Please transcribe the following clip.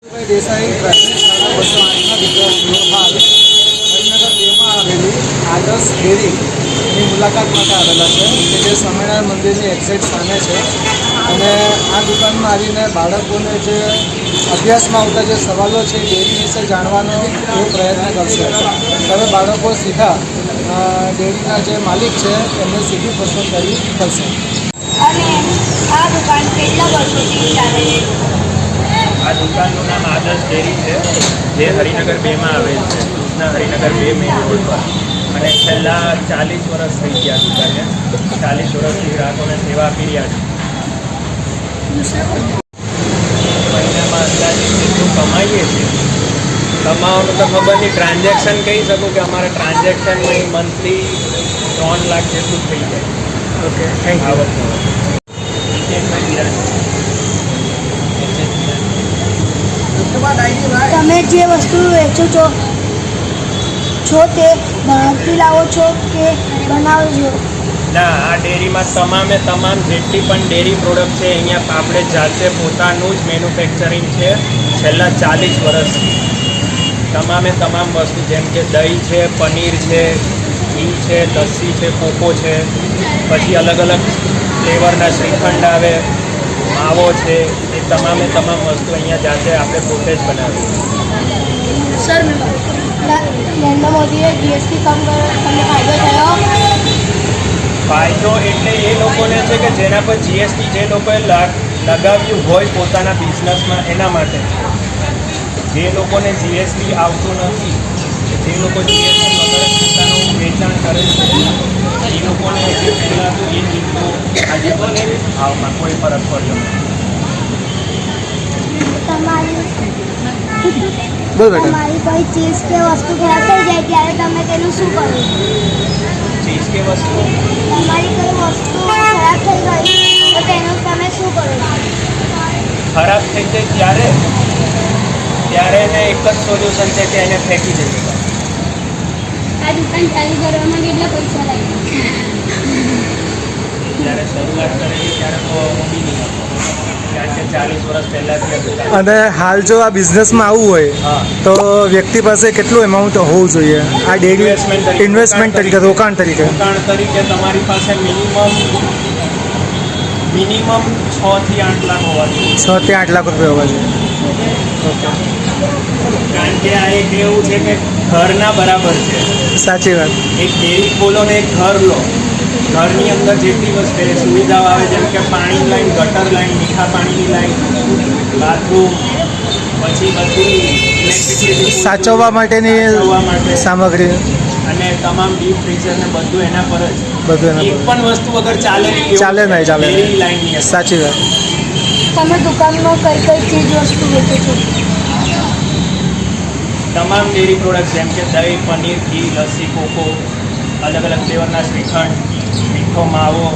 દેસાઈ પ્રાથમિક શાળા 208ના વિદ્યાર્થીઓ હાલ હરિનગર 2માં આવેલી આદર્શ ડેરીની મુલાકાત માટે આવેલા છે કે જે સ્વામિનારાયણ મંદિરની એક્ઝેક્ટ સામે છે. અને આ દુકાનમાં આવીને બાળકોને જે અભ્યાસમાં આવતા જે સવાલો છે ડેરી વિશે જાણવાનો એવો પ્રયત્ન કરશે. હવે બાળકો સીધા ડેરીના જે માલિક છે એમને સીધી પ્રશ્નોત્તરી કરશે. અને આ દુકાન કેટલા વર્ષોથી ચાલે છે? આ દુકાનનું નામ આદર્શ ડેરી છે, જે હરિનગર 2માં આવેલ છે, કૃષ્ણ હરિનગર 2 મેઇન રોડ પર. અને છેલ્લા 40 વર્ષ થઈ ગયા દુકાને. 40 વર્ષથી ગ્રાહકોને સેવા આપી રહ્યા છે. મહિનામાં અંદાજે જેટલું કમાઈએ છીએ, કમાવાનું તો ખબર નહીં, ટ્રાન્ઝેક્શન કહી શકું કે અમારા ટ્રાન્ઝેક્શનમાં મંથલી 3 લાખ જેટલું થઈ જાય. Okay, thank you. આવક તમે જે વસ્તુ વેચો છો તે બહારથી લાવો છો કે બનાવો છો? ના, આ ડેરીમાં તમામ જેટલી પણ ડેરી પ્રોડક્ટ છે અહીંયા આપણે જાતે પોતાનું જ મેન્યુફેક્ચરિંગ છે છેલ્લા 40 વર્ષથી. તમામ વસ્તુ જેમ કે દહીં છે, પનીર છે, ઘી છે, લસ્સી છે, કોકો છે, પછી અલગ અલગ ફ્લેવરના શ્રીખંડ આવે, માવો છે, એ તમામ વસ્તુ અહીંયા જાતે આપણે પોતે જ બનાવીએ. સર, નરેન્દ્ર મોદીએ જીએસટી કમ કર્યો, તમને ફાયદો થયો? ફાયદો એટલે એ લોકોને છે કે જેના પર જીએસટી જે લોકોએ લગાવ્યું હોય પોતાના બિઝનેસમાં, એના માટે. જે લોકોને જીએસટી આવતું નથી, જે લોકો જીએસટી વગર પોતાનું વેચાણ કરે છે, એ લોકોને જે પહેલાં તો એ રીતનું આજે બને ભાવમાં કોઈ ફરક પડ્યો નથી. તમારી કોઈ ચીઝ કે વસ્તુ ખરાબ થઈ જાય ત્યારે તમે તેનું શું કરો? ચીજ કે વસ્તુ તમારી કોઈ વસ્તુ ખરાબ થઈ ગઈ તો તેનું તમે શું કરો? ખરાબ થઈ જાય ત્યારે એને એક જ સોલ્યુશન છે કે એને ફેંકી દેવું. આ દુકાન ચાલુ કરવામાં કેટલા પૈસા લાગે? જ્યારે શરૂઆત કરેલી ત્યારે તો ઊંડી નહીં હતો, કારણ કે 40 વર્ષ પહેલાંથી આ દુકાન. અને હાલ જો આ બિઝનેસમાં આવવું હોય હા, તો વ્યક્તિ પાસે કેટલું એમાઉન્ટ હોવું જોઈએ આ ડેરી ઇન્વેસ્ટમેન્ટ તરીકે, રોકાણ તરીકે? તમારી પાસે મિનિમમ 6 થી 8 લાખ હોવા જોઈએ. 6 થી 8 લાખ રૂપિયા હોવા જોઈએ. ઓકે, કારણ કે આ એક એવું છે કે ઘરના બરાબર છે. સાચી વાત. એક ડેરી ખોલો ને એક ઘર લો, ઘરની અંદર જેટલી વસ્તુ સુવિધાઓ આવે જેમ કે પાણીની લાઈન, ગટર લાઈન, મીઠા પાણીની લાઈન, બાથરૂમ, પછી બધી ઇલેક્ટ્રિસિટી સાચવવા માટેની સામગ્રી અને તમામ ડીપ ફ્રીઝર ને બધું એના પર જ. બધું એના એક પર. પણ વસ્તુ વગર ચાલે નહીં. ચાલે નહીં, ચાલે નહીં. ડેરી લાઈનની અંદર. સાચી વાત. તમે દુકાનમાં કઈ ચીજ વસ્તુ વેચો છો? તમામ ડેરી પ્રોડક્ટ જેમ કે દહીં, પનીર, ઘી, લસ્સી, કોકો, અલગ અલગ ફ્લેવરના શ્રીખંડ, મીઠો માવો,